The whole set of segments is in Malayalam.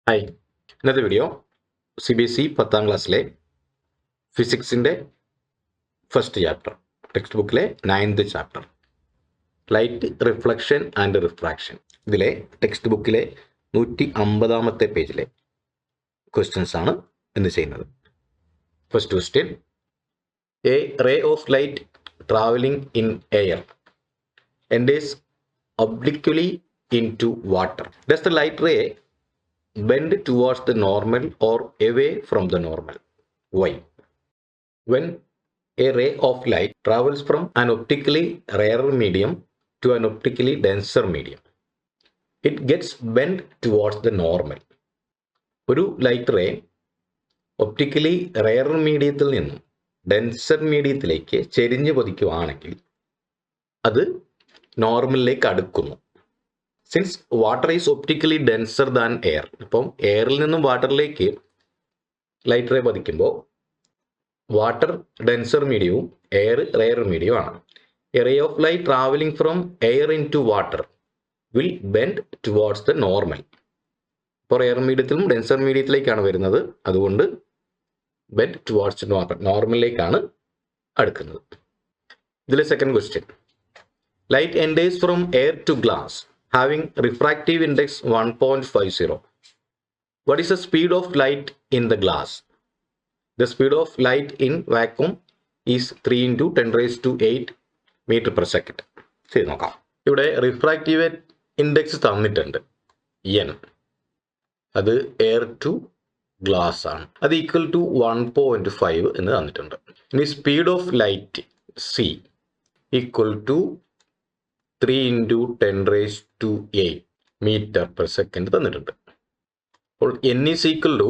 ഹായ്, ഇന്നത്തെ വീഡിയോ CBSE 10ാം ക്ലാസ്സിലെ ഫിസിക്സിൻ്റെ ഫസ്റ്റ് ചാപ്റ്റർ, ടെക്സ്റ്റ് ബുക്കിലെ 9th chapter, light reflection and refraction. ഇതിലെ ടെക്സ്റ്റ് ബുക്കിലെ 150ാമത്തെ പേജിലെ ക്വസ്റ്റ്യൻസ് ആണ് ഇന്ന് ചെയ്യുന്നത്. First question: a ray of light travelling in air enters obliquely into water. Does the light ray bend towards the normal or away from the normal? Why? When a ray of light travels from an optically rarer medium to an optically denser medium, it gets bent towards the normal. ഒരു ലൈറ്റ് റേ ഒപ്റ്റിക്കലി റെയർ മീഡിയത്തിൽ നിന്നും ഡെൻസർ മീഡിയത്തിലേക്ക് ചെരിഞ്ഞു പതിക്കുകയാണെങ്കിൽ അത് നോർമലിലേക്ക് അടുക്കുന്നു. Since water is optically denser than air, ഇപ്പം എയറിൽ നിന്നും വാട്ടറിലേക്ക് ലൈറ്റ് റേ പതിക്കുമ്പോൾ വാട്ടർ ഡെൻസർ മീഡിയവും എയർ റെയർ മീഡിയവും ആണ്. A ray of light travelling from air into water will bend towards the normal. ഇപ്പോൾ എയർ മീഡിയത്തിലും ഡെൻസർ മീഡിയത്തിലേക്കാണ് വരുന്നത്, അതുകൊണ്ട് ബെൻഡ് ടുവാർഡ്സ് നോർമലിലേക്കാണ് അടുക്കുന്നത്. ഇതിലെ second question: light enters from air to glass having refractive index 1.50. What is the speed of light in the glass? The speed of light in vacuum is 3 into 10 raised to 8 meter per second. ശരി, നോക്കാം. ഇവിടെ റിഫ്രാക്റ്റീവ് ഇൻഡെക്സ് തന്നിട്ടുണ്ട് n, അത് എയർ ടു ഗ്ലാസ് ആണ്, അത് ഈക്വൽ ടു 1.5 എന്ന് തന്നിട്ടുണ്ട്. ഇനി speed of light c equal to 3 into 10 raised to 8 meter per second തന്നിട്ടുണ്ട്. അപ്പോൾ n is equal to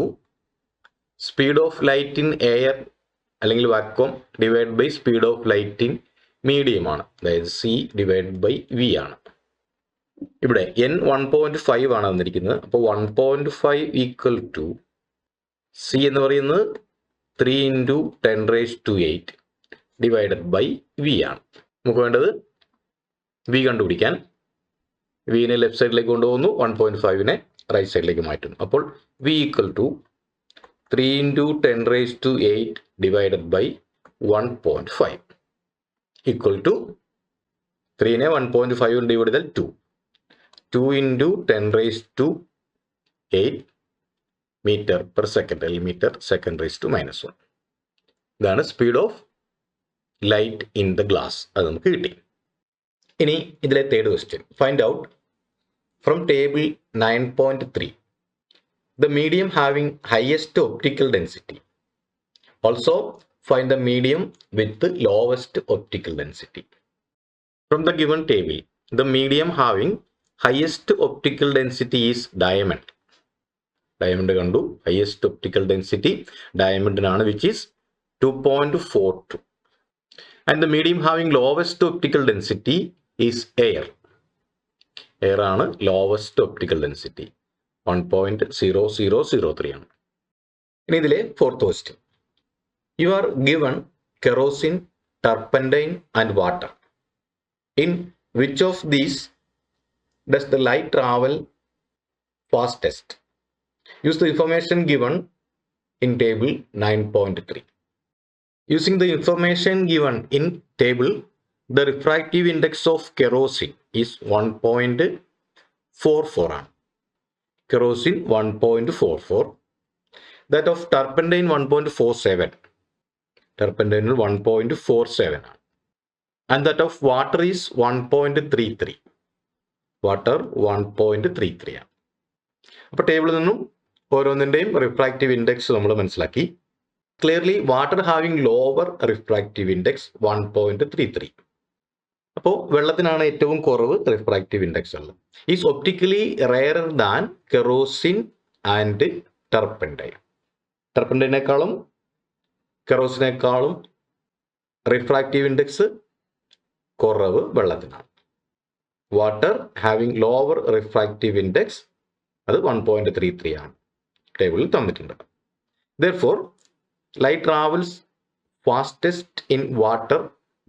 speed of light in air അല്ലെങ്കിൽ vacuum divide by speed of light in medium ആണ്, അതായത് c ഡിവൈഡ് ബൈ v ആണ്. ഇവിടെ n 1.5 ആണ് തന്നിരിക്കുന്നത്, അപ്പോൾ 1.5 ഈക്വൽ ടു c എന്ന് പറയുന്നത് 3 into 10 raised to 8 divided by v ആണ്. നമുക്ക് വേണ്ടത് v കണ്ടുപിടിക്കാൻ വിനെ ലെഫ്റ്റ് സൈഡിലേക്ക് കൊണ്ടുപോകുന്നു, 1.5നെ റൈറ്റ് സൈഡിലേക്ക് മാറ്റുന്നു. അപ്പോൾ v equal to 3 into 10 raised to 8 divided by 1.5 equal to 3നെ 1.5 കൊണ്ട് ഡിവൈഡ് ചെയ്താൽ 2 into 10 raised to 8 metre per second, അല്ലെങ്കിൽ മീറ്റർ സെക്കൻഡ് റേസ് ടു -1. ഇതാണ് speed of light in the glass, അത് നമുക്ക് കിട്ടി. ഇനി ഇതിലെ third question: find out from table 9.3 the medium having highest optical density. Also find the medium with lowest optical density. From the given table the medium having highest optical density is diamond. Diamond കണ്ടു, ഹയസ്റ്റ് ഒപ്റ്റിക്കൽ ഡെൻസിറ്റി ഡയമണ്ടിനാണ്, which is 2.42. And the medium having lowest optical density is air. Air ആണ് ലോവസ്റ്റ് ഒപ്റ്റിക്കൽ ഡെൻസിറ്റി, 1.0003 ആണ്. ഇനി ഇതിലെ fourth question: you are given kerosene, turpentine and water. In which of these does the light travel fastest? Use the information given in table 9.3. Using the information given in table, the refractive index of kerosene is 1.44 ആണ്. Kerosene 1.44. That of turpentine 1.47. Turpentine 1.47 ആണ്. And that of water is 1.33. Water 1.33 ആണ്. അപ്പോൾ ടേബിളിൽ നിന്നും ഓരോന്നിൻ്റെയും റിഫ്രാക്റ്റീവ് ഇൻഡെക്സ് നമ്മൾ മനസ്സിലാക്കി. Clearly water having lower refractive index 1.33. അപ്പോൾ വെള്ളത്തിനാണ് ഏറ്റവും കുറവ് റിഫ്രാക്റ്റീവ് ഇൻഡെക്സ് ഉള്ളത്. Is optically rarer than kerosene and turpentine. ടർപ്പൻറ്റൈനേക്കാളും കെറോസിനേക്കാളും റിഫ്രാക്റ്റീവ് ഇൻഡെക്സ് കുറവ് വെള്ളത്തിനാണ്. Water having lower refractive index അത് 1.33 ആണ്, ടേബിളിൽ തന്നിട്ടുണ്ട്. Therefore, light travels fastest in water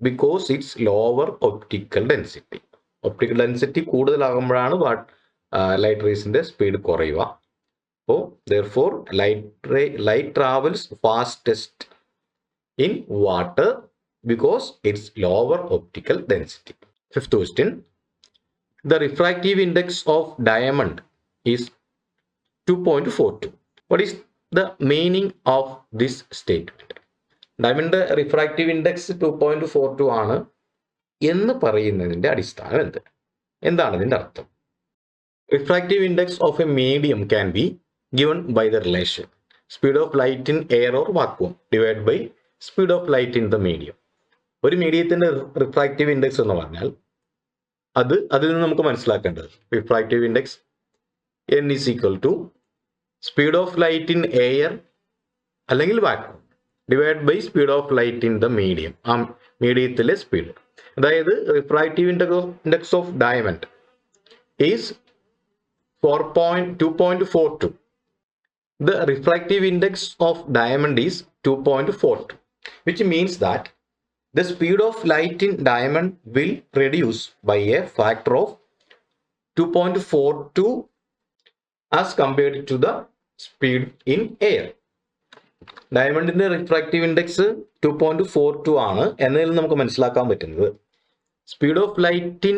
because its lower optical density. Optical density കൂടുതലാകുമ്പോഴാണ് ലൈറ്റ് റേസിന്റെ സ്പീഡ് കുറയുക. അപ്പോൾ therefore light travels fastest in water because it's lower optical density. Fifth question. The refractive index of diamond is 2.42. What is the meaning of this statement? Diamond refractive index 2.42 ആണ് എന്ന് പറയുന്നതിൻ്റെ അടിസ്ഥാനം എന്താണ് ഇതിൻ്റെ അർത്ഥം? Refractive index of a medium can be given by the relation speed of light in air or vacuum divide by speed of light in the medium. ഒരു മീഡിയത്തിൻ്റെ റിഫ്രാക്റ്റീവ് ഇൻഡെക്സ് എന്ന് പറഞ്ഞാൽ അതിൽ നിന്ന് നമുക്ക് മനസ്സിലാക്കേണ്ടത് refractive index n is equal to speed of light in air അല്ലെങ്കിൽ vacuum divide by speed of light in the medium. ആ മീഡിയത്തിലെ സ്പീഡ്, അതായത് refractive index of diamond is 2.42. The refractive index of diamond is 2.42, which means that the speed of light in diamond will reduce by a factor of 2.42 as compared to the speed in air. ഡയമണ്ടിന്റെ റിഫ്രാക്റ്റീവ് ഇൻഡെക്സ് 2.42 ആണ് എന്നതിൽ നമുക്ക് മനസ്സിലാക്കാൻ പറ്റുന്നത് speed of light in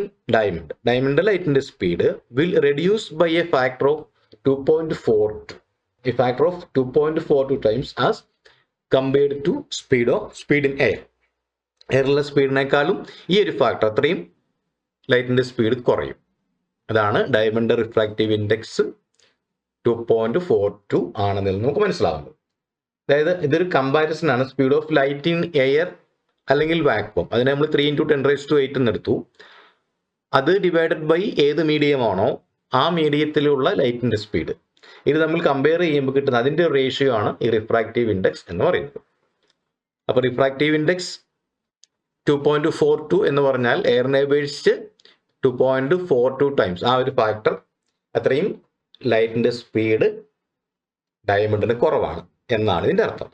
diamond ലൈറ്റിന്റെ speed will reduce by a factor of 2.42. A factor of 2.42 times as compared to speed in air. എയറിലെ സ്പീഡിനേക്കാളും ഈ ഒരു ഫാക്ടർ അത്രയും ലൈറ്റിന്റെ സ്പീഡ് കുറയും. അതാണ് ഡയമണ്ട് റിഫ്രാക്റ്റീവ് ഇൻഡെക്സ് 2.42 ആണെന്ന് നമുക്ക് മനസ്സിലാവുന്നത്. അതായത് ഇതൊരു കമ്പാരിസൺ ആണ്. Speed of light in air അല്ലെങ്കിൽ വാക്വം, അതിനെ നമ്മൾ 3 × 10⁸ എന്ന് എടുത്തു. അത് ഡിവൈഡഡ് ബൈ ഏത് മീഡിയമാണോ ആ മീഡിയത്തിലുള്ള ലൈറ്റിന്റെ സ്പീഡ്, ഇത് നമ്മൾ കമ്പയർ ചെയ്യുമ്പോൾ കിട്ടുന്ന അതിൻ്റെ റേഷ്യോ ആണ് ഈ റിഫ്രാക്റ്റീവ് ഇൻഡെക്സ് എന്ന് പറയുന്നത്. അപ്പോൾ റിഫ്രാക്റ്റീവ് ഇൻഡെക്സ് 2.42 എന്ന് പറഞ്ഞാൽ എയറിനെ അപേക്ഷിച്ച് 2.42 ടൈംസ്, ആ ഒരു ഫാക്ടർ അത്രയും ലൈറ്റിന്റെ സ്പീഡ് ഡയമണ്ടിന് കുറവാണ് എന്നാണ് ഇതിൻ്റെ അർത്ഥം.